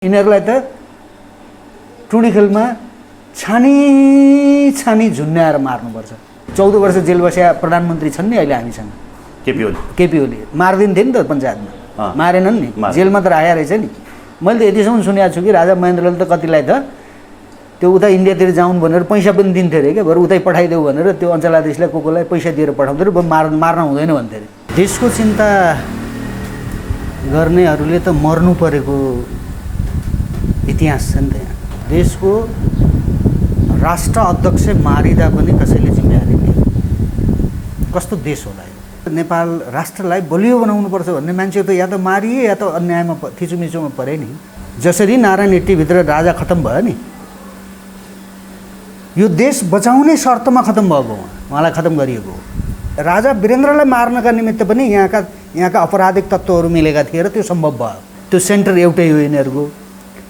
यिनीहरूलाई त टुडी खेलमा छानी छानी झुन्याएर मार्नुपर्छ। 14 वर्ष जेल बस्या प्रधानमन्त्री छन् नि अहिले हामीसँग। केपी ओली मारिदिन्थे नि त पञ्चायतमा, मारेनन् नि, जेलमा त राखेको रहेछ नि। मैले त यतिसम्म सुनेको छु कि राजा महेन्द्रले त कतिलाई त त्यो उता इन्डियातिर जाउन् भनेर पैसा पनि दिन्थे अरे क्या, बरु उतै पठाइदेऊ भनेर त्यो अञ्चलाधीशलाई कोलाई पैसा दिएर पठाउँथ्यो अरे, मार्न हुँदैन भन्थे अरे। देशको चिन्ता गर्नेहरूले त मर्नु परेको इतिहास छ नि त। यहाँ देशको राष्ट्र अध्यक्ष मारिदा पनि कसैले जिम्मेवारी लिएन। कस्तो देश होला यो? नेपाल राष्ट्रलाई बलियो बनाउनुपर्छ भन्ने मान्छे त या त मारिए या त अन्यायमा थिचोमिचोमा परे नि। जसरी नारायण हिट्टीभित्र राजा खत्तम भयो नि, यो देश बचाउने शर्तमा खत्तम भएको उहाँलाई खत्तम गरिएको हो। राजा वीरेन्द्रलाई मार्नका निमित्त पनि यहाँका अपराधिक तत्त्वहरू मिलेका थिए र त्यो सम्भव भयो। त्यो सेन्टर एउटै हो यिनीहरूको,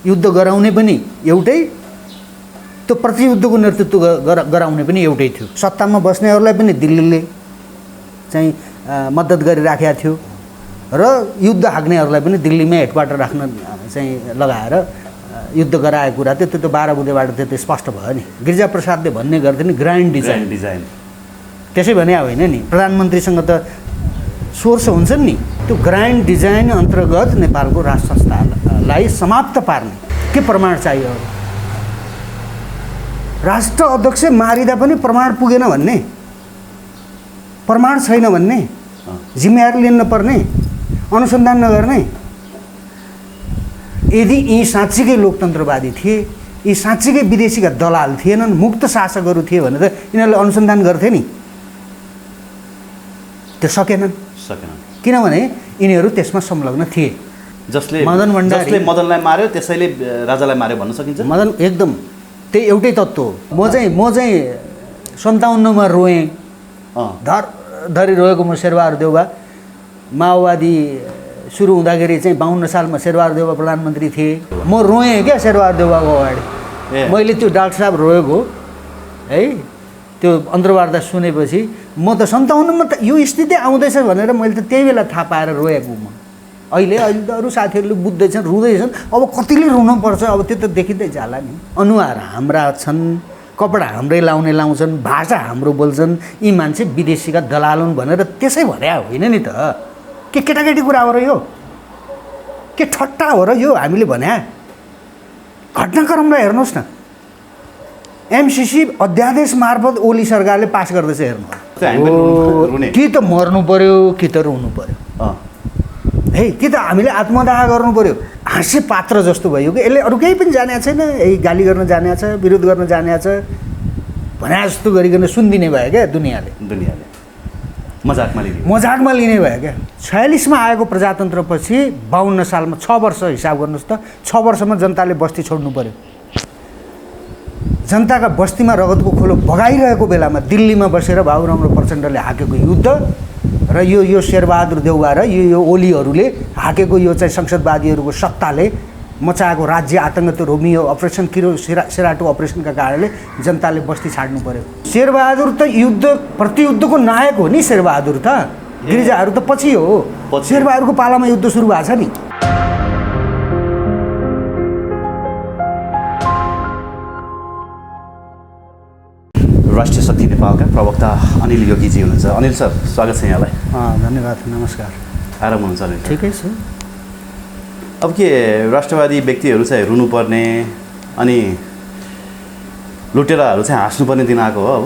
युद्ध गराउने पनि एउटै, त्यो प्रतियुद्धको नेतृत्व गराउने पनि एउटै थियो। सत्तामा बस्नेहरूलाई पनि दिल्लीले चाहिँ मद्दत गरिराखेका थियो र युद्ध हाँक्नेहरूलाई पनि दिल्लीमै हेडक्वार्टर राख्न चाहिँ लगाएर युद्ध गराएको कुरा त्यो 12 बुँदेबाट त्यो स्पष्ट भयो नि। गिरिजाप्रसादले भन्ने गर्थे नि ग्रान्ड डिजाइन, त्यसै भने होइन नि। प्रधानमन्त्रीसँग त सोर्स हुन्छन् नि। त्यो ग्रान्ड डिजाइन अन्तर्गत नेपालको राष्ट्र संस्थालाई समाप्त पार्ने के प्रमाण चाहियो? राष्ट्र अध्यक्ष मारिदा पनि प्रमाण पुगेन भन्ने, प्रमाण छैन भन्ने, जिम्मेवारी लिन नपर्ने, अनुसन्धान नगर्ने। यदि यी साँच्चीकै लोकतन्त्रवादी थिए, यी साँच्चीकै विदेशीका दलाल थिएनन्, मुक्त शासकहरू थिए भने त यिनीहरूले अनुसन्धान गर्थे नि। त्यो सकेनन्। किनभने यिनीहरू त्यसमा संलग्न थिए। जसले मदनलाई मार्यो त्यसैले राजालाई मार्यो भन्न सकिन्छ। मदन एकदम त्यही एउटै तत्त्व हो। म चाहिँ 57मा रोएँ, धरी रोएको म शेरबहादुर देउवा। माओवादी सुरु हुँदाखेरि चाहिँ 52 सालमा शेरबहादुर देउवा प्रधानमन्त्री थिए। म रोएँ क्या शेरबहादुर देउवाको अगाडि। मैले त्यो डाक्टर साहब रोएको है, त्यो अन्तर्वार्ता सुनेपछि म त 57मा त यो स्थिति आउँदैछ भनेर मैले त त्यही बेला थाहा पाएर रोएको म। अहिले त अरू साथीहरूले बुझ्दैछन्, रुँदैछन्। अब कतिले रुनुपर्छ, अब त्यो त देखिँदै जाला नि। अनुहार हाम्रा छन्, कपडा हाम्रै लाउँछन्, भाषा हाम्रो बोल्छन्, यी मान्छे विदेशीका दलाल हुन् भनेर त्यसै भने होइन नि त। के केटाकेटी कुरा हो र यो? के ठट्टा हो र यो हामीले भने? घटनाक्रमलाई हेर्नुहोस् न। एमसिसी अध्यादेश मार्फत ओली सरकारले पास गर्दैछ हेर्नु। कि त मर्नु पर्यो कि त रुनु पर्यो है, कि त हामीले आत्मदाह गर्नु पर्यो। हाँस्य पात्र जस्तो भयो कि यसले अरू केही पनि जानेको छैन, यही गाली गर्न जानेको छ, विरोध गर्न जानेको छ भने जस्तो गरिकन सुनिदिने भयो क्या दुनियाँले मजाकमा लिने भयो क्या। 46मा आएको प्रजातन्त्रपछि 52 सालमा 6 वर्ष हिसाब गर्नुहोस् त। 6 वर्षमा जनताले बस्ती छोड्नु पर्यो। जनताका बस्तीमा रगतको खोलो बगाइरहेको बेलामा दिल्लीमा बसेर बाबुराम प्रचण्डले हाकेको युद्ध र यो शेरबहादुर देउवा र यो ओलीहरूले हाकेको यो चाहिँ संसदवादीहरूको सत्ताले मचाएको राज्य आतङ्क, त्यो रोमियो अपरेसन, सेराटो अपरेसनका कारणले जनताले बस्ती छाड्नु पर्यो। शेरबहादुर त प्रतियुद्धको नायक हो नि। शेरबहादुर त, गिरिजाहरू त पछि हो। शेरबहादुरको पालामा युद्ध सुरु भएको छ नि। राष्ट्रिय शक्ति नेपालका प्रवक्ता अनिल योगीजी हुनुहुन्छ। अनिल सर, स्वागत छ यहाँलाई। धन्यवाद, नमस्कार। आराम हुनुहुन्छ अनिल? ठिकै छु। अब के राष्ट्रवादी व्यक्तिहरू चाहिँ रुनुपर्ने अनि लुटेराहरू चाहिँ हाँस्नुपर्ने दिन आएको हो? अब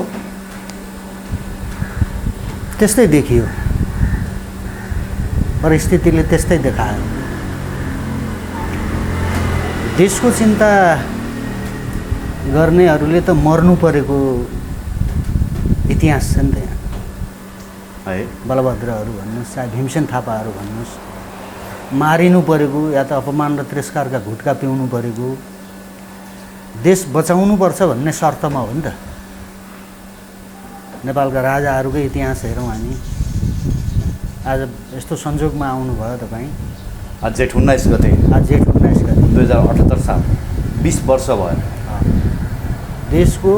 त्यस्तै देखियो, परिस्थितिले त्यस्तै देखायो। देशको चिन्ता गर्नेहरूले त मर्नु परेको इतिहास छ नि त। यहाँ है बलभद्रहरू भन्नुहोस्, चाहे भीमसेन थापाहरू भन्नुहोस्, मारिनु परेको या त अपमान र तिरस्कारका घुटका पिउनु परेको। देश बचाउनुपर्छ भन्ने शर्तमा हो नि त। नेपालका राजाहरूकै इतिहास हेरौँ हामी। आज यस्तो संजोगमा आउनुभयो तपाईँ। आज जेठ 19 गते 2078 साल, 20 वर्ष भयो। देशको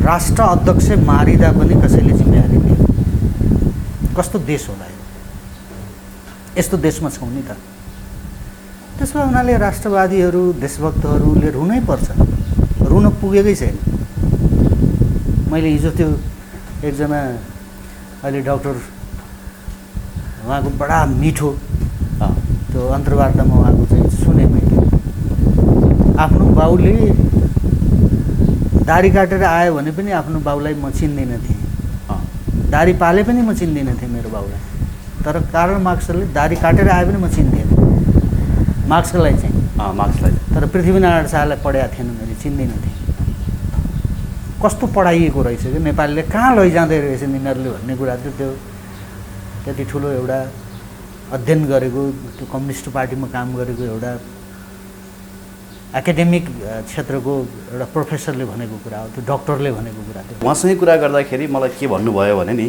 राष्ट्र अध्यक्ष मारिदा पनि कसैले जिम्मेवारी लिएन। कस्तो देश होला यो? यस्तो देशमा छौँ नि त। त्यसो भए उनीहरूले राष्ट्रवादीहरू देशभक्तहरूले रुनै पर्छ, रुन पुगेकै छैन। मैले हिजो त्यो एकजना अहिले डक्टर उहाँको बडा मिठो त्यो अन्तर्वार्तामा उहाँको चाहिँ सुने मैले। आफ्नो बाउले दारी काटेर आयो भने पनि आफ्नो बाउलाई म चिन्दैन थिएँ, दारी पाले पनि म चिन्दैन थिएँ मेरो बाउलाई। तर कार्ल मार्क्सले दारी काटेर आए पनि म चिन्थेँ मार्क्सलाई चाहिँ, मार्क्सलाई। तर पृथ्वीनारायण शाहलाई पढाएको थिएन, मैले चिन्दैन थिएँ। कस्तो पढाइएको रहेछ कि नेपालले कहाँ लैजाँदै रहेछ यिनीहरूले भन्ने कुरा थियो। त्यो त्यति ठुलो एउटा अध्ययन गरेको, त्यो कम्युनिस्ट पार्टीमा काम गरेको एउटा एकाडेमिक क्षेत्रको एउटा प्रोफेसरले भनेको कुरा हो, त्यो डक्टरले भनेको कुरा थियो। उहाँसँगै कुरा गर्दाखेरि मलाई के भन्नुभयो भने नि,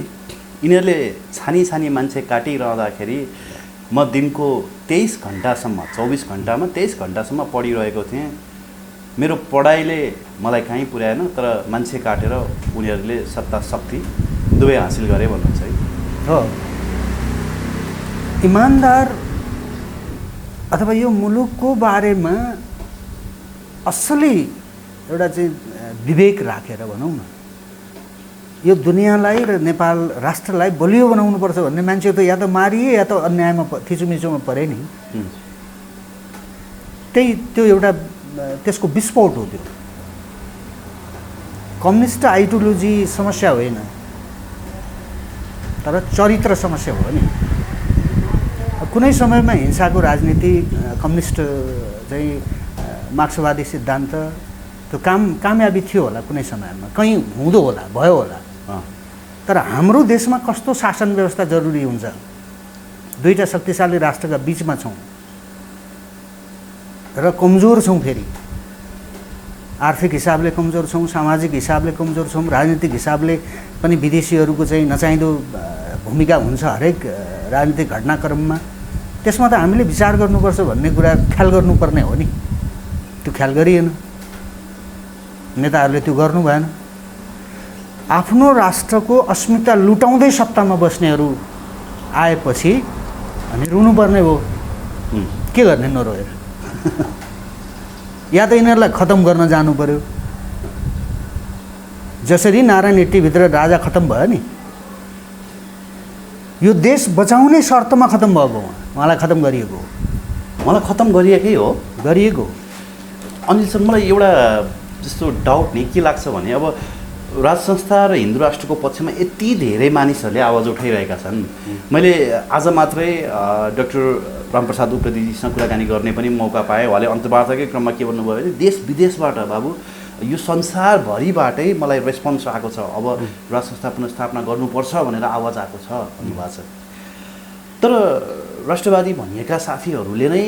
यिनीहरूले छानी छानी मान्छे काटिरहँदाखेरि म दिनको 23 घन्टासम्म 24 घन्टामा 23 घन्टासम्म पढिरहेको थिएँ। मेरो पढाइले मलाई कहीँ पुर्याएन, तर मान्छे काटेर उनीहरूले सत्ता शक्ति दुवै हासिल गरे भन्नुहुन्छ है। हो, इमान्दार अथवा यो मुलुकको बारेमा असली एउटा चाहिँ विवेक राखेर भनौँ न, यो दुनियाँलाई र नेपाल राष्ट्रलाई बलियो बनाउनुपर्छ भन्ने मान्छे त या त मारिए या त अन्यायमा थिचोमिचोमा परे नि। त्यही त्यो एउटा त्यसको विस्फोट हो त्यो। कम्युनिस्ट आइडियोलोजी समस्या होइन, तर चरित्र समस्या हो नि। कुनै समयमा हिंसाको राजनीति, कम्युनिस्ट चाहिँ मार्क्सवादी सिद्धान्त त्यो कामयाबी थियो होला कुनै समयमा, कहीँ हुँदो होला, भयो होला। तर हाम्रो देशमा कस्तो शासन व्यवस्था जरुरी हुन्छ? दुईटा शक्तिशाली राष्ट्रका बिचमा छौँ र कमजोर छौँ, फेरि आर्थिक हिसाबले कमजोर छौँ, सामाजिक हिसाबले कमजोर छौँ, राजनीतिक हिसाबले पनि विदेशीहरूको चाहिँ नचाहिँदो भूमिका हुन्छ हरेक राजनीतिक घटनाक्रममा। त्यसमा त हामीले विचार गर्नुपर्छ भन्ने कुरा ख्याल गर्नुपर्ने हो नि। त्यो ख्याल गरिएन, नेताहरूले त्यो गर्नु भएन। आफ्नो राष्ट्रको अस्मिता लुटाउँदै सत्तामा बस्नेहरू आएपछि अनि रुनुपर्ने हो। के गर्ने नरोएर? या त यिनीहरूलाई खतम गर्न जानु पर्यो, जसरी नारायण हिट्टीभित्र राजा खतम भयो नि। यो देश बचाउने शर्तमा खतम भएको, उहाँलाई खतम गरिएको हो। मलाई खतम गरिएकै हो, गरिएको। अनिल सर, मलाई एउटा जस्तो डाउट नि के लाग्छ भने, अब राज संस्था र हिन्दू राष्ट्रको पक्षमा यति धेरै मानिसहरूले आवाज उठाइरहेका छन्। मैले आज मात्रै डाक्टर रामप्रसाद उप्रेतीजीसँग कुराकानी गर्ने पनि मौका पाएँ। उहाँले अन्तर्वार्ताकै क्रममा के भन्नुभयो भने, देश विदेशबाट बाबु यो संसारभरिबाटै मलाई रेस्पोन्स आएको छ, अब राज संस्था पुनर्स्थापना गर्नुपर्छ भनेर आवाज आएको छ भन्नुभएको छ। तर राष्ट्रवादी भनिएका साथीहरूले नै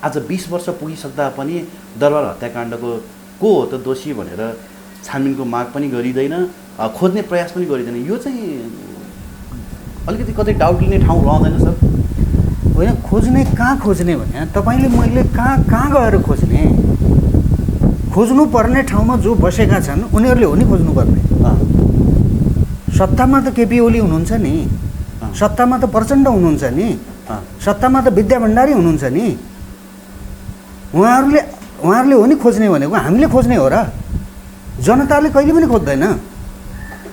आज 20 वर्ष पुगिसक्दा पनि दरबार हत्याकाण्डको को हो त दोषी भनेर छानबिनको माग पनि गरिँदैन, खोज्ने प्रयास पनि गरिँदैन। यो चाहिँ अलिकति कतै डाउट लिने ठाउँ रहँदैन सर? होइन, खोज्ने कहाँ खोज्ने भने तपाईँले मैले कहाँ गएर खोज्ने? खोज्नुपर्ने ठाउँमा जो बसेका छन् उनीहरूले हो नि खोज्नुपर्ने। सत्तामा त केपी ओली हुनुहुन्छ नि, सत्तामा त प्रचण्ड हुनुहुन्छ नि, सत्तामा त विद्या भण्डारी हुनुहुन्छ नि। उहाँहरूले हो नि खोज्ने भनेको, हामीले खोज्ने हो र? जनताले कहिले पनि खोज्दैन,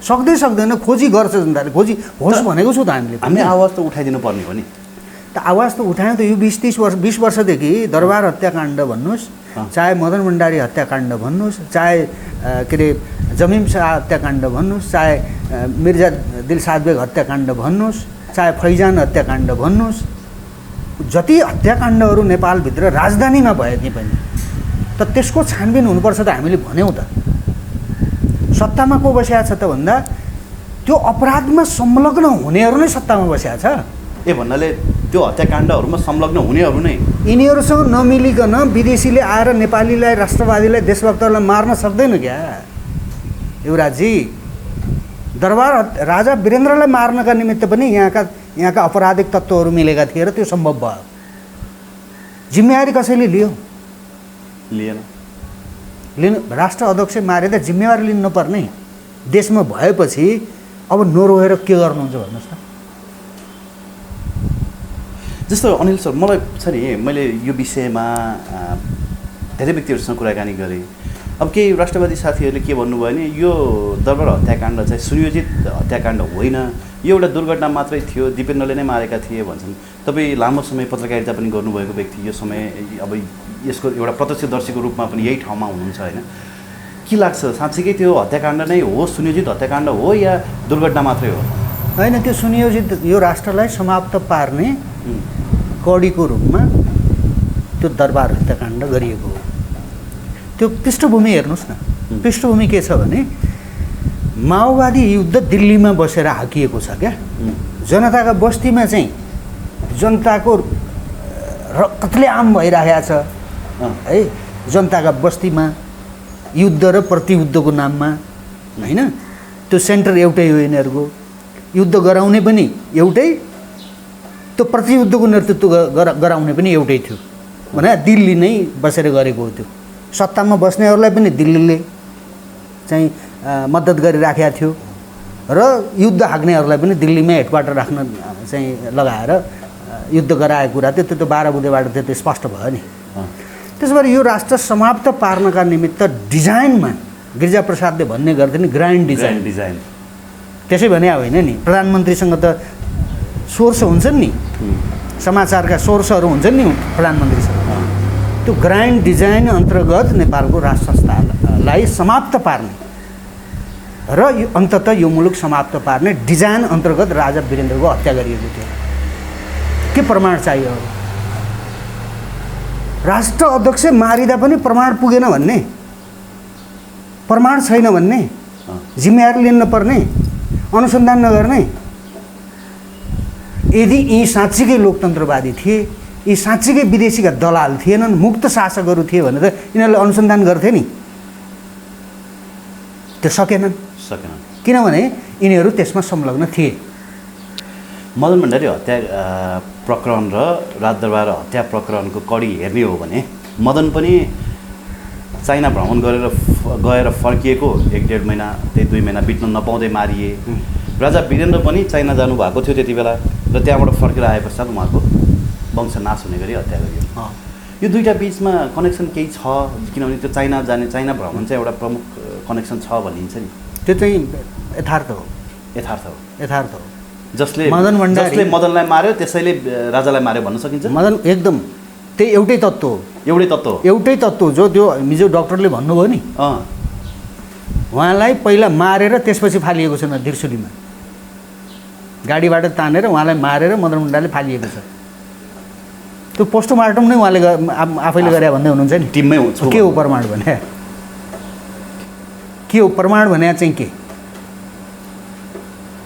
सक्दैन। खोजी गर्छ जनताले, खोजी होस् भनेको छु त हामीले आवाज त उठाइदिनु पर्ने हो नि। त आवाज त उठायो त। यो 20 वर्षदेखि दरबार हत्याकाण्ड भन्नुहोस्, चाहे मदन भण्डारी हत्याकाण्ड भन्नुहोस्, चाहे के अरे जमिम शाह हत्याकाण्ड भन्नुहोस्, चाहे मिर्जा दिलसाद बेग हत्याकाण्ड भन्नुहोस्, चाहे फैजान हत्याकाण्ड भन्नुहोस्, जति हत्याकाण्डहरू नेपालभित्र राजधानीमा भए पनि त त्यसको छानबिन हुनुपर्छ त हामीले भन्यौँ त। सत्तामा को बसेको छ त भन्दा त्यो अपराधमा संलग्न हुनेहरू नै सत्तामा बसेको छ। भन्नाले त्यो हत्याकाण्डहरूमा संलग्न हुनेहरू नै यिनीहरूसँग नमिलिकन विदेशीले आएर नेपालीलाई, राष्ट्रवादीलाई, देशभक्तहरूलाई मार्न सक्दैन क्या युवराजी। दरबार राजा वीरेन्द्रलाई मार्नका निमित्त पनि यहाँका अपराधिक तत्त्वहरू मिलेका थिए र त्यो सम्भव भयो। जिम्मेवारी कसैले लिएन। राष्ट्र अध्यक्ष मारेर जिम्मेवारी लिनु नपर्ने देशमा भएपछि अब नरोएर के गर्नुहुन्छ भन्नुहोस् त? जस्तो अनिल सर मलाई छ नि मैले यो विषयमा धेरै व्यक्तिहरूसँग कुराकानी गरेँ। अब केही राष्ट्रवादी साथीहरूले के भन्नुभयो भने यो दरबार हत्याकाण्ड चाहिँ सुनियोजित हत्याकाण्ड होइन, यो एउटा दुर्घटना मात्रै थियो, दिपेन्द्रले नै मारेका थिए भन्छन्। तपाईँ लामो समय पत्रकारिता पनि गर्नुभएको व्यक्ति, यो समय अब यसको एउटा प्रत्यक्षदर्शीको रूपमा पनि यही ठाउँमा हुनुहुन्छ होइन, के लाग्छ साँच्चीकै त्यो हत्याकाण्ड नै हो, सुनियोजित हत्याकाण्ड हो या दुर्घटना मात्रै हो? होइन, त्यो सुनियोजित यो राष्ट्रलाई समाप्त पार्ने कडीको रूपमा त्यो दरबार हत्याकाण्ड गरिएको हो। त्यो पृष्ठभूमि हेर्नुहोस् न, पृष्ठभूमि के छ भने माओवादी युद्ध दिल्लीमा बसेर हाकिएको छ क्या। जनताका बस्तीमा चाहिँ जनताको कत्लेआम भइरहेको छ है, जनताका बस्तीमा युद्ध र प्रतियुद्धको नाममा होइन। त्यो सेन्टर एउटै हो यिनीहरूको, युद्ध गराउने पनि एउटै, त्यो प्रतियुद्धको नेतृत्व गराउने पनि एउटै थियो भने दिल्ली नै बसेर गरेको हो। त्यो सत्तामा बस्नेहरूलाई पनि दिल्लीले चाहिँ मद्दत गरिराखेको थियो र युद्ध हाक्नेहरूलाई पनि दिल्लीमै हेडक्वार्टर राख्न चाहिँ लगाएर युद्ध गराएको कुरा त्यो 12 बुँदेबाट त्यो स्पष्ट भयो नि। त्यसो भए यो राष्ट्र समाप्त पार्नका निमित्त डिजाइनमा गिरिजाप्रसादले भन्ने गर्थे नि ग्रान्ड डिजाइन, त्यसै भने होइन नि। प्रधानमन्त्रीसँग त सोर्स हुन्छन् नि, समाचारका सोर्सहरू हुन्छन् नि प्रधानमन्त्रीसँग। त्यो ग्रान्ड डिजाइन अन्तर्गत नेपालको राष्ट्र संस्थालाई समाप्त पार्ने र यो अन्ततः यो मुलुक समाप्त पार्ने डिजाइन अन्तर्गत राजा वीरेन्द्रको हत्या गरिएको थियो। के प्रमाण चाहियो? राष्ट्र अध्यक्ष मारिँदा पनि प्रमाण पुगेन भन्ने, प्रमाण छैन भन्ने, जिम्मेवारी लिन नपर्ने, अनुसन्धान नगर्ने। यदि यी साँच्चीकै लोकतन्त्रवादी थिए, यी साँच्चीकै विदेशीका दलाल थिएनन्, मुक्त शासकहरू थिए भने त यिनीहरूले अनुसन्धान गर्थे नि। त्यो सकेनन्, किनभने यिनीहरू त्यसमा संलग्न थिए। मदन भण्डारी हत्या प्रकरण र राजदरबार हत्या प्रकरणको कडी हेर्ने हो भने मदन पनि चाइना भ्रमण गएर फर्किएको 1.5 महिना, त्यही 2 महिना बित्न नपाउँदै मारिए। राजा वीरेन्द्र पनि चाइना जानुभएको थियो त्यति बेला र त्यहाँबाट फर्केर आए पश्चात उहाँको वंशनाश हुने गरी हत्या गरियो। यो दुईवटा बिचमा कनेक्सन केही छ? किनभने त्यो चाइना भ्रमण चाहिँ एउटा प्रमुख कनेक्सन छ भनिन्छ नि। त्यो चाहिँ यथार्थ हो। जसले मदनलाई मार्यो त्यसैले राजालाई मार्यो भन्न सकिन्छ? मदन एकदम त्यही एउटै तत्त्व हो जो त्यो हिजो डक्टरले भन्नुभयो नि। उहाँलाई पहिला मारेर त्यसपछि फालिएको छ त्रिशुलीमा, गाडीबाट तानेर उहाँलाई मारेर मदन भण्डारीले फालिएको छ। त्यो पोस्टमार्टम नै उहाँले आफैले गरे भन्दै हुनुहुन्छ नि। टिममै के हो प्रमाण भने? के हो प्रमाण भने? चाहिँ के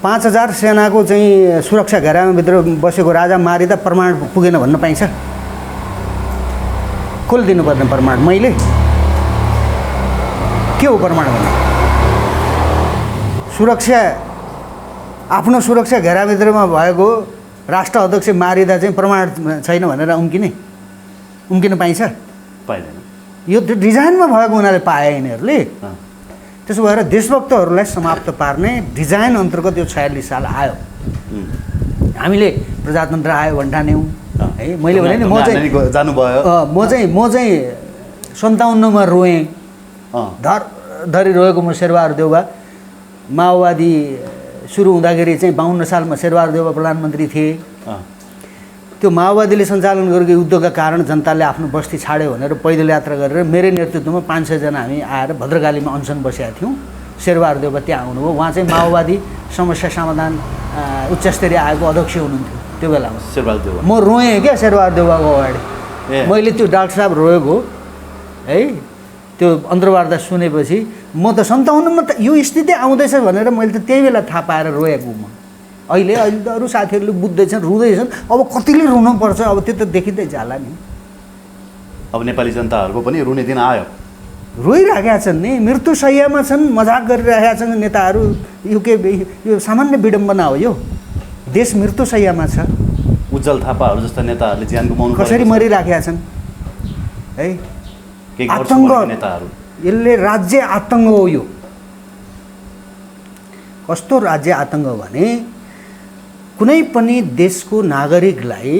5000 सेनाको चाहिँ सुरक्षा घेरामाभित्र बसेको राजा मारिँदा प्रमाण पुगेन भन्न पाइन्छ? कसले दिनुपर्ने प्रमाण? मैले? के हो प्रमाण भने? आफ्नो सुरक्षा घेराभित्रमा भएको राष्ट्र अध्यक्ष मारिँदा चाहिँ प्रमाण छैन भनेर उम्किन पाइन्छ? पाइँदैन। यो डिजाइनमा भएको हुनाले पाए यिनीहरूले। त्यसो भएर देशभक्तहरूलाई समाप्त पार्ने डिजाइन अन्तर्गत यो 46 साल आयो। हामीले प्रजातन्त्र आयो भन्ठान्यौँ है। मैले भने नि म चाहिँ 57मा रोएँ, धरी रोएको म शेरबहादुर देउवा। माओवादी सुरु हुँदाखेरि चाहिँ 52 सालमा शेरबहादुर देउवा प्रधानमन्त्री थिए। त्यो माओवादीले सञ्चालन गरेको युद्धका कारण जनताले आफ्नो बस्ती छाड्यो भनेर पैदल यात्रा गरेर मेरै नेतृत्वमा 500 जना हामी आएर भद्रकालीमा अनसन बसेका थियौँ। शेरबहादुर देउवा त्यहाँ आउनुभयो। उहाँ चाहिँ माओवादी समस्या समाधान उच्चस्तरीय आयोगको अध्यक्ष हुनुहुन्थ्यो त्यो बेलामा। शेरबहादुर देउवा म रोएँ क्या शेरबहादुर देउवाको अगाडि। मैले त्यो डाक्टर साहब रोएको है त्यो अन्तर्वार्ता सुनेपछि म त 57मा त यो स्थिति आउँदैछ भनेर मैले त त्यही बेला थाहा पाएर रोएको। अहिले त अरू साथीहरूले बुझ्दैछन्, रुँदैछन्। अब कतिले रुनुपर्छ? अब त्यो त देखिँदै जाला नि। अब नेपाली जनताहरूको पनि रुने दिन आयो। रोइरहेका छन् नि, मृत्युशय्यामा छन्, मजाक गरिरहेका छन् नेताहरू। यो सामान्य विडम्बना हो। यो देश मृत्युशय्यामा छ। उज्जवल थापाहरू जस्ता नेताहरूले ज्यान गुमाउनु कसरी मरिराखेका छन् है? आतङ्क नेताहरू। यसले राज्य आतङ्क हो। यो कस्तो राज्य आतङ्क भने कुनै पनि देशको नागरिकलाई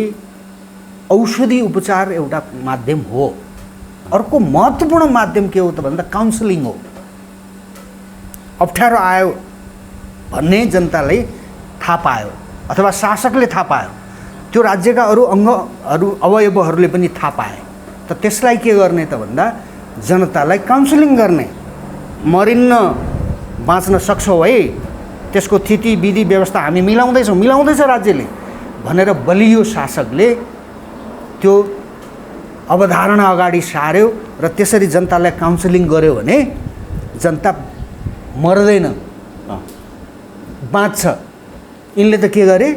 औषधि उपचार एउटा माध्यम हो। अर्को महत्त्वपूर्ण माध्यम के हो त भन्दा काउन्सिलिङ हो। अप्ठ्यारो आयो भन्ने जनतालाई थाहा पायो अथवा शासकले थाहा पायो, त्यो राज्यका अरू अङ्गहरू अवयवहरूले पनि थाहा पाए, त त्यसलाई के गर्ने त भन्दा जनतालाई काउन्सिलिङ गर्ने। मरिन्न, बाँच्न सक्छौ है, त्यसको स्थिति विधि व्यवस्था हामी मिलाउँदैछ राज्यले भनेर बलियो शासकले त्यो अवधारणा अगाडि सार्यो र त्यसरी जनतालाई काउन्सिलिङ गर्यो भने जनता मर्दैन, बाँच्छ। यिनले त के गरे,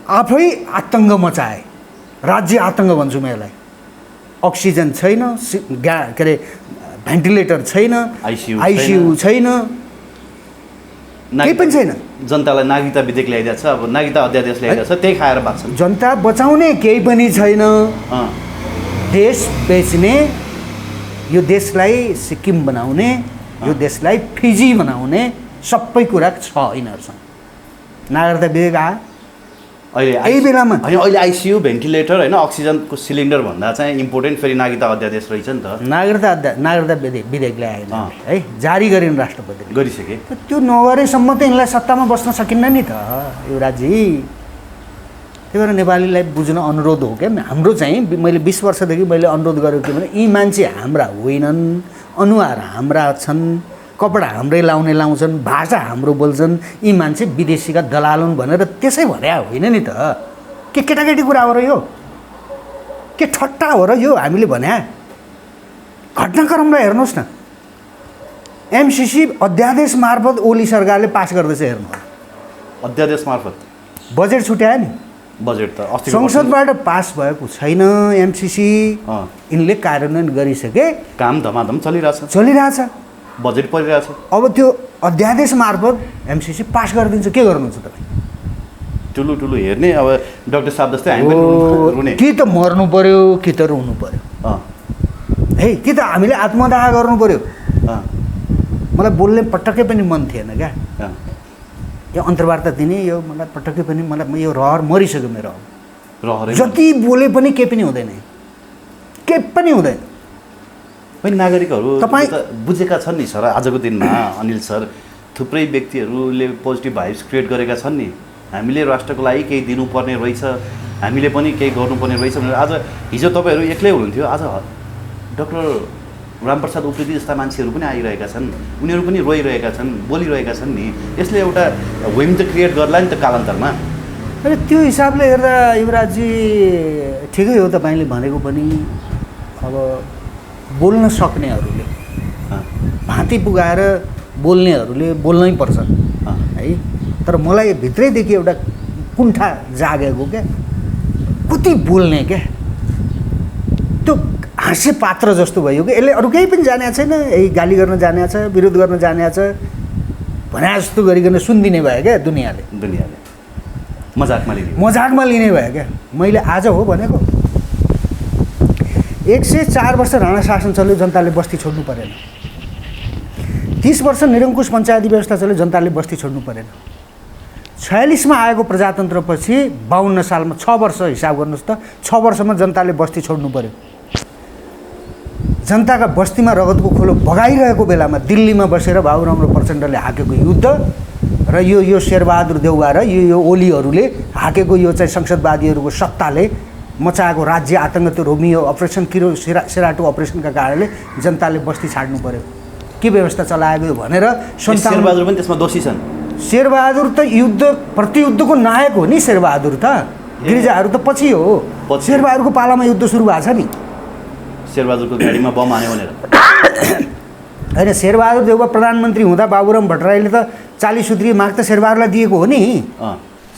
आफै आतङ्क मचाए। राज्य आतङ्क भन्छु म यसलाई। अक्सिजन छैन, के अरे भेन्टिलेटर छैन, आइसियु छैन, केही पनि छैन। जनतालाई नागरिकता विधेयक ल्याइदिएको छ, अब नागरिकता अध्यादेश ल्याइदिएको छ, त्यही खाएर बाँच्छन्। जनता बचाउने केही पनि छैन। देश बेच्ने, यो देशलाई सिक्किम बनाउने, यो देशलाई फिजी बनाउने सबै कुरा छ यिनीहरूसँग। नागरिकता विधेयक आयो यही बेलामा। होइन, अहिले आइसियु, भेन्टिलेटर होइन, अक्सिजनको सिलिन्डर भन्दा चाहिँ इम्पोर्टेन्ट फेरि नागरिकता अध्यादेश रहेछ नि त। नागरिकता विधेयक ल्याएन है, जारी गरिन् राष्ट्रपतिले, गरिसके। त्यो नगरेसम्म त यिनलाई सत्तामा बस्न सकिन्न नि त युवराजी। त्यही भएर नेपालीलाई बुझ्न अनुरोध हो क्या, हाम्रो चाहिँ मैले 20 वर्षदेखि मैले अनुरोध गरेको के भने यी मान्छे हाम्रा होइनन्, अनुहार हाम्रा छन्, कपडा हाम्रै लाउँछन्, भाषा हाम्रो बोल्छन्, यी मान्छे विदेशीका दलाल हुन् भनेर त्यसै भने होइन नि त। के केटाकेटी कुरा हो र यो? के ठट्टा हो र यो हामीले भने? घटनाक्रमलाई हेर्नुहोस् न, एमसिसी अध्यादेश मार्फत ओली सरकारले पास गर्दैछ। हेर्नु, अध्यादेश मार्फत बजेट छुट्यायो नि, बजेट त अस्ति संसदबाट पास भएको छैन एमसिसी, यिनले कार्यान्वयन गरिसके, काम धमाधम चलिरहेछ, बजेट परिरहेछ। अब त्यो अध्यादेश मार्फत एमसिसी पास गरिदिन्छ, के गर्नुहुन्छ तपाईँ? ठुलो हेर्ने। अब डाक्टर साहब जस्तै हामी रुने, कि त मर्नु पर्यो कि त रुनु पर्यो है, कि त हामीले आत्मदाह गर्नु पर्यो। मलाई बोल्ने पटक्कै पनि मन थिएन क्या, यो अन्तर्वार्ता दिने यो मलाई पटक्कै पनि, मलाई यो रहर मरिसक्यो मेरो। जति बोले पनि केही पनि हुँदैन, केही पनि हुँदैन। नागरिकहरू तपाईँ बुझेका छन् नि सर, आजको दिनमा अनिल सर, थुप्रै व्यक्तिहरूले पोजिटिभ भाइब्स क्रिएट गरेका छन् नि। हामीले राष्ट्रको लागि केही दिनुपर्ने रहेछ, हामीले पनि केही गर्नुपर्ने रहेछ भनेर। आज हिजो तपाईँहरू एक्लै हुनुहुन्थ्यो, आज डाक्टर रामप्रसाद उप्रेती जस्ता मान्छेहरू पनि आइरहेका छन्, उनीहरू पनि रोइरहेका छन्, बोलिरहेका छन् नि। यसले एउटा वेम त क्रिएट गर्ला नि त कालान्तरमा। अरे त्यो हिसाबले हेर्दा युवराजी ठिकै हो तपाईँले भनेको पनि। अब बोल्न सक्नेहरूले, भाँती पुगाएर बोल्नेहरूले बोल्नै पर्छ है। तर मलाई भित्रैदेखि एउटा कुण्ठा जागेको क्या, कति बोल्ने क्या, त्यो हाँस्य पात्र जस्तो भयो कि यसले अरू केही पनि जानेको छैन, यही गाली गर्न जानेको छ, विरोध गर्न जानेको छ भने जस्तो गरिकन सुनिदिने भयो क्या दुनियाँले मजाकमा लिने भयो क्या। मैले आज हो भनेको 104 वर्ष राणा शासन चल्यो, जनताले बस्ती छोड्नु परेन। 30 वर्ष निरङ्कुश पञ्चायती व्यवस्था चल्यो, जनताले बस्ती छोड्नु परेन। 46 मा आएको प्रजातन्त्रपछि 52 सालमा 6 वर्ष हिसाब गर्नुहोस् त, 6 वर्षमा जनताले बस्ती छोड्नु पर्यो। जनताका बस्तीमा रगतको खोलो बगाइरहेको बेलामा दिल्लीमा बसेर बाबुराम र प्रचण्डले हाकेको युद्ध र यो शेरबहादुर देउवा र यो ओलीहरूले हाकेको यो चाहिँ संसदवादीहरूको सत्ताले मचाएको राज्य आतङ्क, त्यो रोमियो अपरेसन, किरो सेराटो अपरेसनका कारणले जनताले बस्ती छाड्नु पर्यो। के व्यवस्था चलाएको भनेर शेरबहादुर पनि त्यसमा दोषी छन्। शेरबहादुर त प्रतियुद्धको नायक हो नि। शेरबहादुर त, गिरिजाहरू त पछि हो। शेरबहादुरको पालामा युद्ध सुरु भएको छ नि। शेरबहादुरको गाडीमा बम हान्यो भनेर होइन, शेरबहादुर देउवा प्रधानमन्त्री हुँदा बाबुराम भट्टराईले त 40 सूत्रीय माग त शेरबहादुरलाई दिएको हो नि।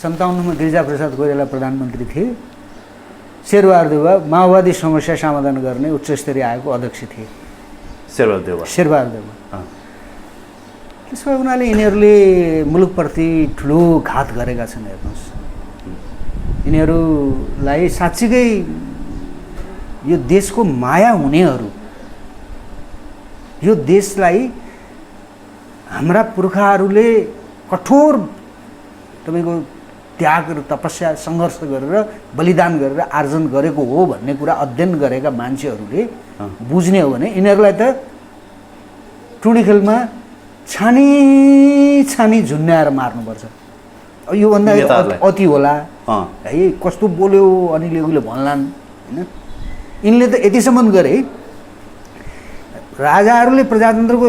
57 मा गिरिजाप्रसाद कोइराला प्रधानमन्त्री थिए। शेरबहादुर देउवा माओवादी समस्या समाधान गर्ने उच्च स्तरीय आयोगको अध्यक्ष थिए। शेरबहादुर देउवा त्यसो भए उनीहरूले यिनीहरूले मुलुकप्रति ठुलो घात गरेका छन्। हेर्नुहोस्, यिनीहरूलाई साँच्चीकै यो देशको माया हुनेहरू, यो देशलाई हाम्रा पुर्खाहरूले कठोर, तपाईँको त्याग र तपस्या सङ्घर्ष गरेर बलिदान गरेर आर्जन गरेको हो भन्ने कुरा अध्ययन गरेका मान्छेहरूले बुझ्ने हो भने यिनीहरूलाई त टुँडी खेलमा छानी छानी झुन्ड्याएर मार्नुपर्छ। योभन्दा अति होला है, कस्तो बोल्यो अनिले उसले भन्लान् होइन। यिनले त यतिसम्म गरे राजाहरूले प्रजातन्त्रको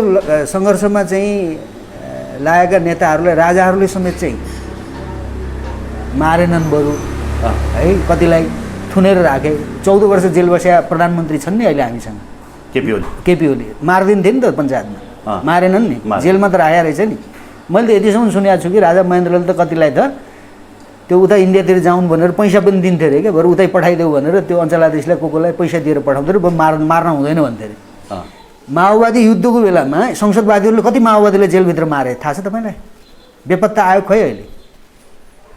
सङ्घर्षमा चाहिँ लागेका नेताहरूलाई राजाहरूले समेत चाहिँ मारेनन् बरु है, कतिलाई थुनेर राखे। 14 वर्ष जेल बस्या प्रधानमन्त्री छन् नि अहिले हामीसँग, केपी ओली मारिदिन्थे नि त पञ्चायतमा, मारेनन् नि, जेलमा त राखेको रहेछ नि। मैले त यतिसम्म सुनेको छु कि राजा महेन्द्रले त कतिलाई त त्यो उता इन्डियातिर जाउन् भनेर पैसा पनि दिन्थे अरे क्या, बरु उतै पठाइदेऊ भनेर त्यो अञ्चलाधीशलाई कोलाई पैसा दिएर पठाउँथ्यो अरे, मार्न हुँदैन भन्थे अरे। माओवादी युद्धको बेलामा संसदवादीहरूले कति माओवादीलाई जेलभित्र मारे थाहा छ तपाईँलाई? बेपत्ता आयो खै अहिले।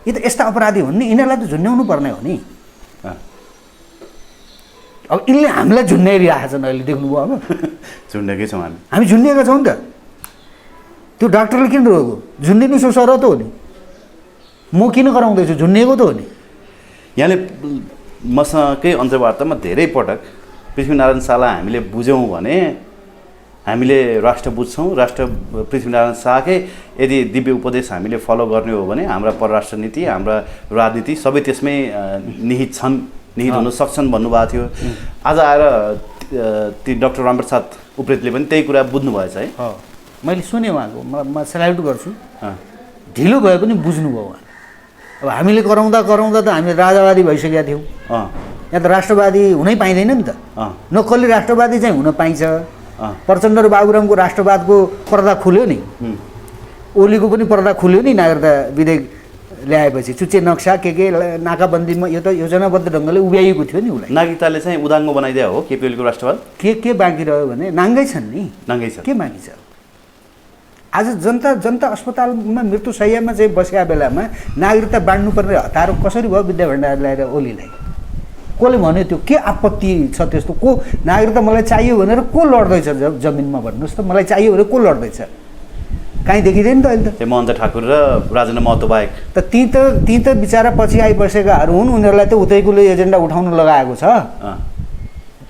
यी त यस्ता अपराधी हुन् नि, यिनीहरूलाई त झुन्ड्याउनु पर्ने हो नि। अब यिनले हामीलाई झुन्ड्याइरहेको छन् अहिले, देख्नुभयो अब झुन्डेकै छौँ हामी झुन्डिएका छौँ नि त। त्यो डाक्टरले किन रोगो झुन्डिनु सो सर त हो नि, म किन गराउँदैछु, झुन्डिएको त हो नि। यहाँले मसँगकै अन्तर्वार्तामा धेरै पटक पृथ्वीनारायण शाहलाई हामीले बुझ्यौँ भने हामीले राष्ट्र बुझ्छौँ, राष्ट्र पृथ्वीनारायण शाहकै यदि दिव्य उपदेश हामीले फलो गर्ने हो भने हाम्रा परराष्ट्र नीति, हाम्रा राजनीति सबै त्यसमै निहित छन्, निहित हुन सक्छन् भन्नुभएको थियो। आज आएर ती डाक्टर रामप्रसाद उप्रेतीले पनि त्यही कुरा बुझ्नुभएछ है। मैले सुने उहाँको, म सेल्युट गर्छु। ढिलो भए पनि बुझ्नुभयो उहाँ। अब हामीले कराउँदा त हामी राजावादी भइसकेका थियौँ, यहाँ त राष्ट्रवादी हुनै पाइँदैन नि त। नक्कली राष्ट्रवादी चाहिँ हुन पाइन्छ। प्रचण्ड र बाबुरामको राष्ट्रवादको पर्दा खुल्यो नि, ओलीको पनि पर्दा खुल्यो नि नागरिकता विधेयक ल्याएपछि। चुच्चे नक्सा के नाकाबन्दीमा यो त योजनाबद्ध ढङ्गले उभ्याइएको थियो नि उसलाई। नागरिकताले चाहिँ उदाङ्गो बनाइदिया हो केपी ओलीको राष्ट्रवाद। के बाँकी रह्यो भने नाङ्गै छन् नि, नाङ्गै छ, के बाँकी छ। आज जनता अस्पतालमा मृत्युशय्यामा चाहिँ बसेका बेलामा नागरिकता बाँड्नुपर्ने हतार कसरी भयो विद्या भण्डारी ल्याएर ओलीलाई? कसले भन्यो त्यो? के आपत्ति छ त्यस्तो? को नागरिकता मलाई चाहियो भनेर को लड्दैछ जमिनमा भन्नुहोस् त? मलाई चाहियो भनेर को लड्दैछ? कहीँ देखिँदैन त अहिले त। महन्त ठाकुर र राजेन्द्र महतो बाहेक त ती त बिचरा पछि आइबसेकाहरू हुन्, उनीहरूलाई त उतैकोले एजेन्डा उठाउन लगाएको छ।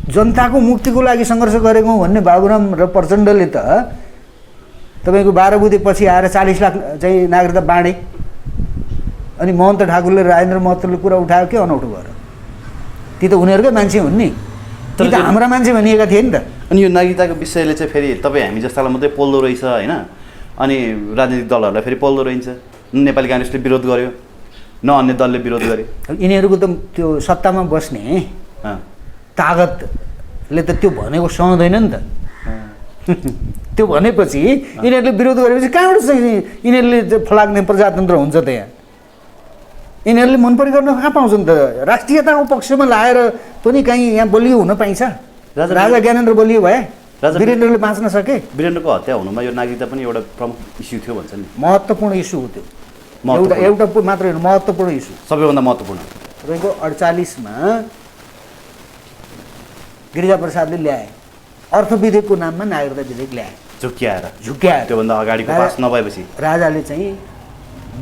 जनताको मुक्तिको लागि सङ्घर्ष गरेको भन्ने बाबुराम र प्रचण्डले त तपाईँको 12 बुधेपछि आएर 40 लाख चाहिँ नागरिकता बाँडे। अनि महन्त ठाकुरले राजेन्द्र महतोले कुरा उठायो के अनौठो भएर? ती त उनीहरूकै मान्छे हुन् नि, ती त हाम्रा मान्छे भनिएका थिए नि त। अनि यो नागरिकताको विषयले चाहिँ फेरि तपाईँ हामी जस्तालाई मात्रै पोल्दो रहेछ होइन, अनि राजनीतिक दलहरूलाई फेरि पोल्दो रहन्छ। नेपाली काङ्ग्रेसले विरोध गर्यो, न अन्य दलले विरोध गरे। यिनीहरूको त त्यो सत्तामा बस्ने तागतले त त्यो भनेको सहँदैन नि त। त्यो भनेपछि यिनीहरूले विरोध गरेपछि कहाँबाट चाहिँ यिनीहरूले फलाग्ने प्रजातन्त्र हुन्छ त? यहाँ यिनीहरूले मन परिकन कहाँ पाउँछन् त? राष्ट्रियताको पक्षमा लाएर पनि कहीँ यहाँ बलियो हुन पाइन्छ? राजा ज्ञानेन्द्र बलियो भए, वीरेन्द्रले बाँच्न सके। वीरेन्द्रको हत्या हुनुमा यो नागरिकता पनि एउटा प्रमुख इस्यु थियो भन्छ नि। महत्त्वपूर्ण इस्यु हो त्यो, एउटा मात्र होइन, महत्त्वपूर्ण इस्यु, सबैभन्दा महत्त्वपूर्ण। तपाईँको 48मा गिरिजाप्रसादले ल्याए, अर्थविधेयकको नाममा नागरिकता विधेयक ल्याए, झुक्क्याएर। त्योभन्दा अगाडिको पास नभएपछि राजाले चाहिँ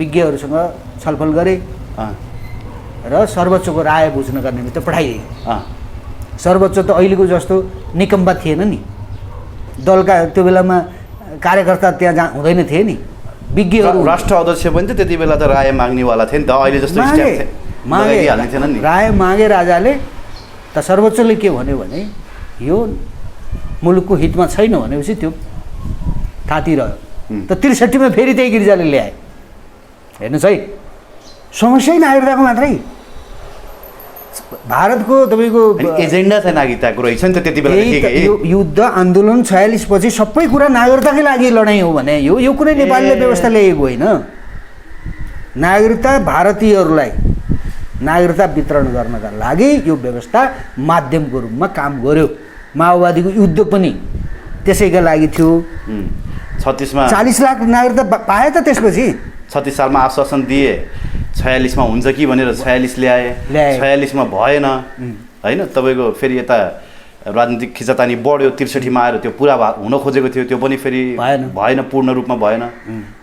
विज्ञहरूसँग छलफल गरे र सर्वोच्चको राय बुझ्नका निमित्त पठाइए। सर्वोच्च त अहिलेको जस्तो निकम्बा थिएन नि, दलका त्यो बेलामा कार्यकर्ता त्यहाँ हुँदैन थिए नि, विज्ञहरू। राष्ट्र अध्यक्ष पनि त त्यति बेला त राय माग्नेवाला थिए नि त, अहिले जस्तो राय मागे राजाले। त सर्वोच्चले के भन्यो भने यो मुलुकको हितमा छैन भनेपछि त्यो थाती रह्यो। त 63मा फेरि त्यही गिरिजाले ल्याए। हेर्नुहोस् है, समस्या नागरिकताको मात्रै, भारतको तपाईँको एजेन्डा चाहिँ नागरिकताको रहेछ नि त त्यति बेला। युद्ध आन्दोलन 46 पछि सबै कुरा नागरिकताकै लागि लडाइँ हो भने यो कुनै नेपालले व्यवस्था ल्याएको होइन। नागरिकता भारतीयहरूलाई नागरिकता वितरण गर्नका लागि यो व्यवस्था माध्यमको रूपमा काम गर्यो। माओवादीको युद्ध पनि त्यसैका लागि थियो। 36मा 40 लाख नागरिकता पाए त त्यसपछि 36 सालमा आश्वासन दिए, 46मा हुन्छ कि भनेर 46 ल्याए, 46मा भएन होइन। तपाईँको फेरि यता राजनीतिक खिचातानी बढ्यो, 63मा आएर त्यो पुरा हुन खोजेको थियो, त्यो पनि फेरि भएन, पूर्ण रूपमा भएन।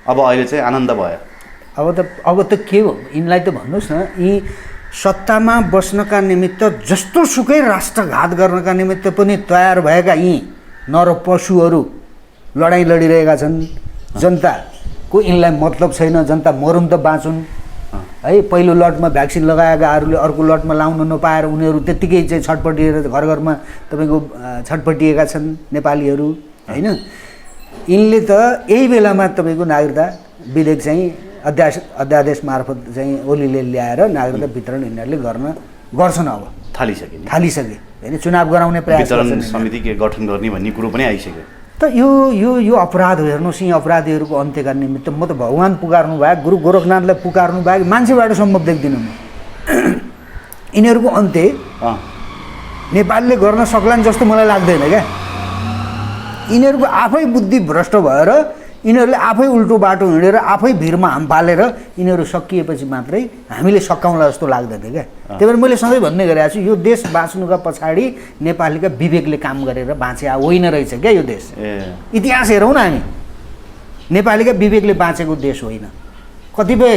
अब अहिले चाहिँ आनन्द भयो। अब त के हो यिनलाई त भन्नुहोस् न, यी सत्तामा बस्नका निमित्त जस्तो सुकै राष्ट्रघात गर्नका निमित्त पनि तयार भएका यी नर पशुहरू लडाइँ लडिरहेका छन्। जनताको यिनलाई मतलब छैन, जनता मरुन् त बाँचुन् है। पहिलो लटमा भ्याक्सिन लगाएकाहरूले अर्को लटमा लाउन नपाएर उनीहरू त्यत्तिकै चाहिँ छटपटिएर घर घरमा तपाईँको छटपटिएका छन् नेपालीहरू होइन। यिनले त यही बेलामा तपाईँको नागरिकता विधेयक चाहिँ अध्यादेश मार्फत चाहिँ ओलीले ल्याएर नागरिकता वितरण यिनीहरूले गर्छन्। अब थालिसके होइन, चुनाव गराउने प्रयास वितरण समिति के गठन गर्ने भन्ने कुरो पनि आइसक्यो। त यो अपराध हेर्नुहोस्, यी अपराधीहरूको अन्त्यका निमित्त म त भगवान् पुकार्नु बाहेक, गुरु गोरखनाथलाई पुकार्नु बाहेक मान्छेबाट सम्भव देख्दिनँ म। यिनीहरूको अन्त्य नेपालले गर्न सक्लान् जस्तो मलाई लाग्दैन क्या। यिनीहरूको आफै बुद्धि भ्रष्ट भएर यिनीहरूले आफै उल्टो बाटो हिँडेर आफै भिरमा हाम फालेर यिनीहरू सकिएपछि मात्रै हामीले सकाउँला जस्तो लाग्दैन क्या। त्यही भएर मैले सधैँ भन्ने गरेको छु, यो देश बाँच्नुका पछाडि नेपालीका विवेकले काम गरेर बाँचे होइन रहेछ क्या यो देश। इतिहास हेरौँ न हामी, नेपालीका विवेकले बाँचेको देश होइन। कतिपय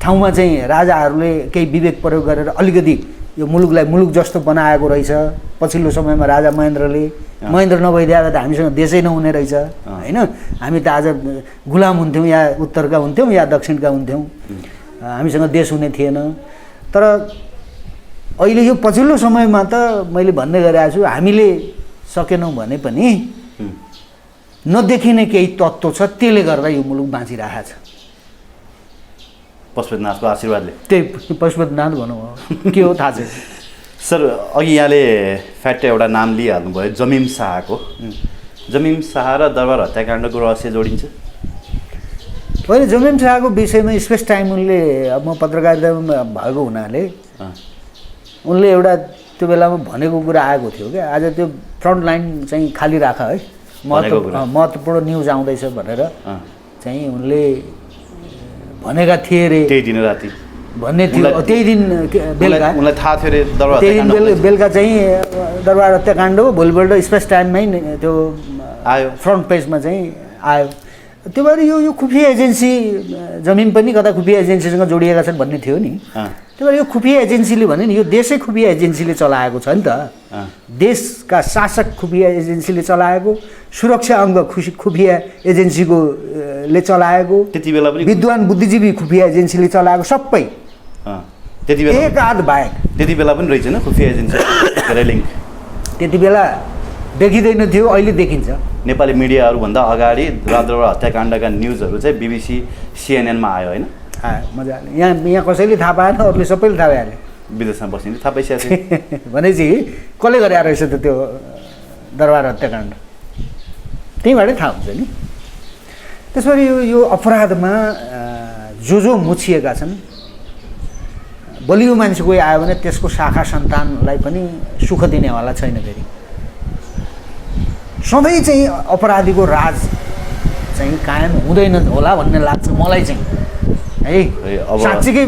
ठाउँमा चाहिँ राजाहरूले केही विवेक प्रयोग गरेर अलिकति यो मुलुकलाई मुलुक जस्तो बनाएको रहेछ। पछिल्लो समयमा राजा महेन्द्र नभइदिएको त हामीसँग देशै नहुने रहेछ होइन। हामी त आज गुलाम हुन्थ्यौँ, या उत्तरका हुन्थ्यौँ या दक्षिणका हुन्थ्यौँ, हामीसँग देश हुने थिएन। तर अहिले यो पछिल्लो समयमा त मैले भन्ने गरेको छु, हामीले सकेनौँ भने पनि नदेखिने केही तत्त्व छ, त्यसले गर्दा यो मुलुक बाँचिरहेको छ। पशुपतिनाथको आशीर्वादले। त्यही पशुपतिनाथ भनौँ, के हो थाहा छैन। सर अघि यहाँले फ्याट्ट एउटा नाम लिइहाल्नुभयो, जमिम शाहको। जमिम शाह र दरबार हत्याकाण्डको रहस्य जोडिन्छ? होइन, जमिम शाहको विषयमा स्पेस टाइम उनले, अब म पत्रकारितामा भएको हुनाले उनले एउटा त्यो बेलामा भनेको कुरा आएको थियो क्या। आज त्यो फ्रन्ट लाइन चाहिँ खाली राख है, महत्त्वपूर्ण न्युज आउँदैछ भनेर चाहिँ उनले भनेका थिए अरे। त्यही दिन राति भन्ने थियो, त्यही दिन बेलुका उनलाई थाहा थियो अरे दरबार त्यही दिन बेलुका चाहिँ दरबार हत्याकाण्ड हो। भोलिपल्ट स्पेस टाइममै त्यो आयो, फ्रन्ट पेजमा चाहिँ आयो। त्यो भएर यो खुफिया एजेन्सी, जमिन पनि कता खुफिया एजेन्सीसँग जोडिएका छन् भन्ने थियो नि। त्यही भएर यो खुफिया एजेन्सीले भने नि यो देशै खुफिया एजेन्सीले चलाएको छ नि त। देशका शासक खुफिया एजेन्सीले चलाएको, सुरक्षा अङ्ग खुफिया एजेन्सीको ले चलाएको, त्यति बेला पनि विद्वान बुद्धिजीवी खुफिया एजेन्सीले चलाएको, सबै त्यति बेला एक आध बाहेक। त्यति बेला पनि रहेछ न खुफिया एजेन्सी लिङ्क? त्यति बेला देखिँदैन थियो, अहिले देखिन्छ। नेपाली मिडियाहरूभन्दा अगाडि दरबार हत्याकाण्डका न्युजहरू चाहिँ BBC CNN-मा आयो होइन? आयो मजाले। यहाँ कसैले थाहा पाएन, अरूले सबैले थाहा पाइहाल्यो। विदेशमा बस्ने थाहा पाइसकेको थियो भनेपछि कसले गरे रहेछ त त्यो दरबार हत्याकाण्ड, त्यहीँबाटै थाहा हुन्छ नि। त्यसरी यो अपराधमा जो मुछिएका छन्, बलियो मान्छे कोही आयो भने त्यसको शाखा सन्तानलाई पनि सुख दिनेवाला छैन। फेरि सधैँ चाहिँ अपराधीको राज चाहिँ कायम हुँदैन होला भन्ने लाग्छ मलाई चाहिँ है।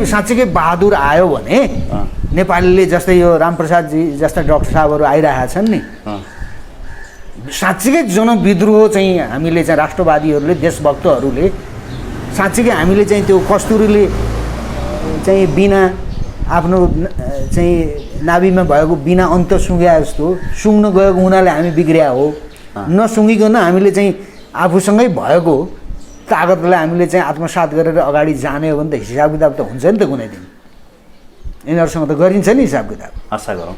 साँच्चीकै बहादुर आयो भने नेपालीले, जस्तै यो रामप्रसादजी जस्ता डाक्टर साहबहरू आइरहेका छन् नि, साँच्चीकै जनविद्रोह चाहिँ हामीले चाहिँ राष्ट्रवादीहरूले, देशभक्तहरूले साँच्चीकै हामीले चाहिँ त्यो कस्तुरीले चाहिँ बिना आफ्नो चाहिँ नाभिमा भएको बिना अन्त सुँग्या जस्तो सुँग्न गएको हुनाले हामी बिग्रिया हो। नसुँगिकन हामीले चाहिँ आफूसँगै भएको तागतलाई हामीले चाहिँ आत्मसात गरेर अगाडि जाने हो भने त हिसाब किताब त हुन्छ नि त कुनै दिन। यिनीहरूसँग त गरिन्छ नि हिसाब किताब। आशा गरौँ।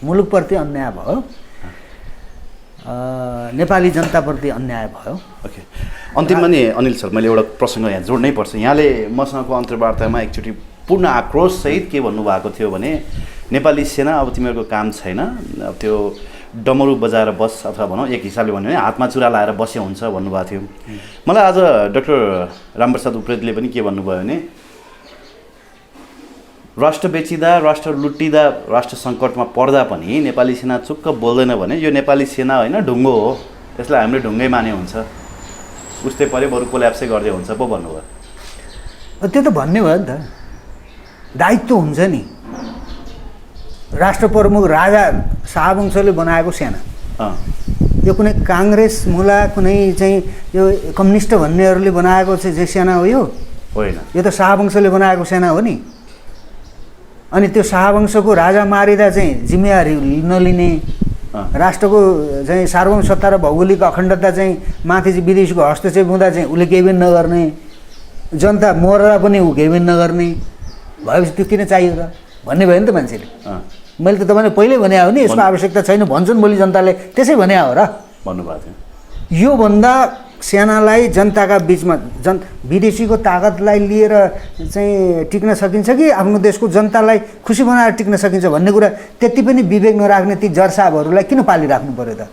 मुलुकप्रति अन्याय भयो, नेपाली जनताप्रति अन्याय भयो। ओके, अन्तिममा नि अनिल सर, मैले एउटा प्रसङ्ग यहाँ जोड्नै पर्छ। यहाँले मसँगको अन्तर्वार्तामा एकचोटि पूर्ण आक्रोशसहित के भन्नुभएको थियो भने नेपाली सेना अब तिमीहरूको काम छैन, अब त्यो डमरू बजाएर बस, अथवा भनौँ एक हिसाबले भन्यो भने हातमा चुरा लाएर बसे हुन्छ भन्नुभएको थियो। मलाई आज डाक्टर रामप्रसाद उप्रेतीले पनि के भन्नुभयो भने राष्ट्र बेचिँदा, राष्ट्र लुटिँदा, राष्ट्र सङ्कटमा पर्दा पनि नेपाली सेना चुक्क बोल्दैन भने यो नेपाली सेना होइन ढुङ्गो हो, यसलाई हामीले ढुङ्गै माने हुन्छ, उस्तै पऱ्यो बरु कोल्याप्सै गर्दै हुन्छ पो भन्नुभयो। त्यो त भन्ने भयो नि त, दायित्व हुन्छ नि। राष्ट्र प्रमुख राजा शाहवंशले बनाएको सेना, यो कुनै काङ्ग्रेस मुला कुनै चाहिँ यो कम्युनिस्ट भन्नेहरूले बनाएको चाहिँ सेना हो यो होइन। यो त शाहवंशले बनाएको सेना हो नि। अनि त्यो शाहवंशको राजा मारिँदा चाहिँ जिम्मेवारी नलिने, राष्ट्रको चाहिँ सार्वभौमसत्ता र भौगोलिक अखण्डता चाहिँ माथि चाहिँ विदेशीको हस्तक्षेप हुँदा चाहिँ उसले केही पनि नगर्ने, जनता मर्दा पनि ऊ केही पनि नगर्ने भएपछि त्यो किन चाहियो र भन्ने भयो नि त मान्छेले। मैले त तपाईँले पहिल्यै भने हो नि यसको आवश्यकता छैन भन्छन् भोलि जनताले, त्यसै भने हो र भन्नुभएको थियो। योभन्दा सेनालाई जनताका बिचमा विदेशीको ताकतलाई लिएर चाहिँ टिक्न सकिन्छ कि आफ्नो देशको जनतालाई खुसी बनाएर टिक्न सकिन्छ भन्ने कुरा त्यति पनि विवेक नराख्ने ती जरसाबहरूलाई किन पालिराख्नु पर्यो त?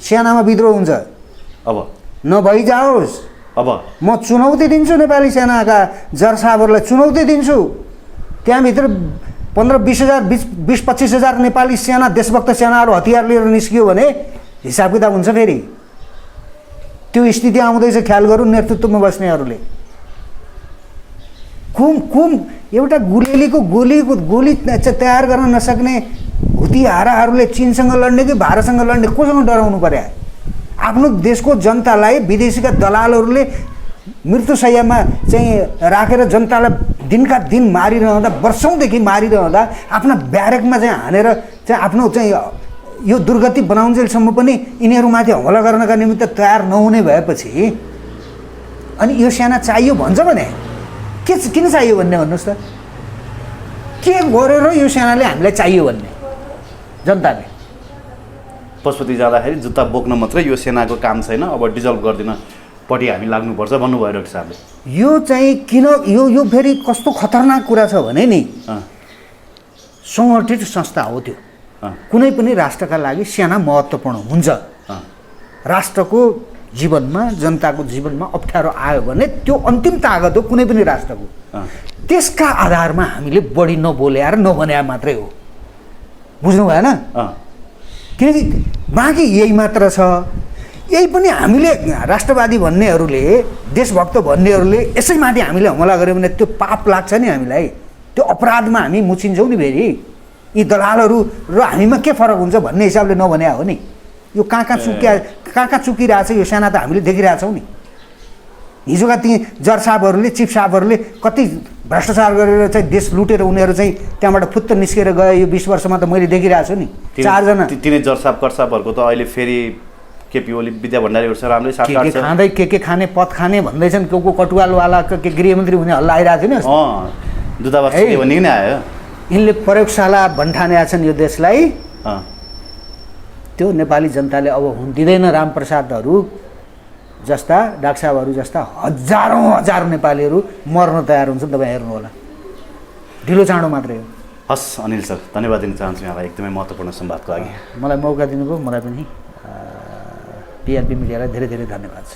सेनामा विद्रोह हुन्छ अब नभइजाओस्, अब म चुनौती दिन्छु नेपाली सेनाका जरसाबहरूलाई चुनौती दिन्छु। त्यहाँभित्र 15-20 हजार 20-25 हजार नेपाली सेना देशभक्त सेनाहरू हतियार लिएर निस्कियो भने हिसाब किताब हुन्छ फेरि। त्यो स्थिति आउँदैछ ख्याल गरौँ नेतृत्वमा बस्नेहरूले। कुम एउटा गुलेलीको गोली तयार गर्न नसक्ने हुतिहाराहरूले चीनसँग लड्ने कि भारतसँग लड्ने कोसँग डराउनु पर्यो? आफ्नो देशको जनतालाई विदेशीका दलालहरूले मृत्युशय्यामा चाहिँ राखेर जनतालाई दिनका दिन मारिरहँदा, वर्षौँदेखि मारिरहँदा आफ्ना ब्यारेकमा चाहिँ हानेर चाहिँ आफ्नो चाहिँ यो दुर्गति बनाउन्जेलसम्म पनि यिनीहरूमाथि हमला गर्नका निमित्त तयार नहुने भएपछि अनि यो सेना चाहियो भन्छ भने किन चाहियो भन्ने भन्नुहोस् त? के गरेर यो सेनाले हामीलाई चाहियो भन्ने जनताले? पशुपति जाँदाखेरि जुत्ता बोक्न मात्रै यो सेनाको काम छैन, अब डिजल्भ गरिदिन पट्टि हामी लाग्नुपर्छ भन्नुभयो डाक्टर साहबले। यो चाहिँ किन यो फेरि कस्तो खतरनाक कुरा छ भने नि, सङ्गठित संस्था हो त्यो। कुनै पनि राष्ट्रका लागि सेना महत्त्वपूर्ण हुन्छ। राष्ट्रको जीवनमा, जनताको जीवनमा अप्ठ्यारो आयो भने त्यो अन्तिम तागत हो कुनै पनि राष्ट्रको। त्यसका आधारमा हामीले बढी नबोल्याएर नभन्या मात्रै हो, बुझ्नु भएन? किनकि बाँकी यही मात्र छ। यही पनि हामीले राष्ट्रवादी भन्नेहरूले, देशभक्त भन्नेहरूले यसैमाथि हामीले हमला गऱ्यो भने त्यो पाप लाग्छ नि हामीलाई, त्यो अपराधमा हामी मुछिन्छौँ नि फेरि। यी दलालहरू र हामीमा के फरक हुन्छ भन्ने हिसाबले नभन्या हो नि। यो कहाँ चुकिरहेछ यो सेना त हामीले देखिरहेछौँ नि। हिजोका ती जरसाबहरूले, चिफ साहबहरूले कति भ्रष्टाचार गरेर चाहिँ देश लुटेर उनीहरू चाहिँ त्यहाँबाट फुत्त निस्केर गए। यो 20 वर्षमा त मैले देखिरहेको छु नि। 4 जना तिनै जरसाब कर्साबहरूको त अहिले फेरि केपी ओली विद्या भण्डारीहरू छ, राम्रै साथ के खाँदै के खाने पद खाने भन्दैछन्। को कटुवालवाला के गृहमन्त्री हुने हल्ला आइरहेको थियो नि। दूतावास भन्ने नै आयो। यिनले प्रयोगशाला भन्ठानेका छन् यो देशलाई। त्यो नेपाली जनताले अब हुन दिँदैन। रामप्रसादहरू जस्ता, डाक्टर साहबहरू जस्ता हजार नेपालीहरू मर्न तयार हुन्छन्। तपाईँ हेर्नु होला, ढिलो चाँडो मात्रै हो। हस् अनिल सर, धन्यवाद दिन चाहन्छु यहाँलाई एकदमै महत्त्वपूर्ण संवादको लागि। मलाई मौका दिनुभयो, मलाई पनि पिआरपी मिडियालाई धेरै धेरै धन्यवाद छ।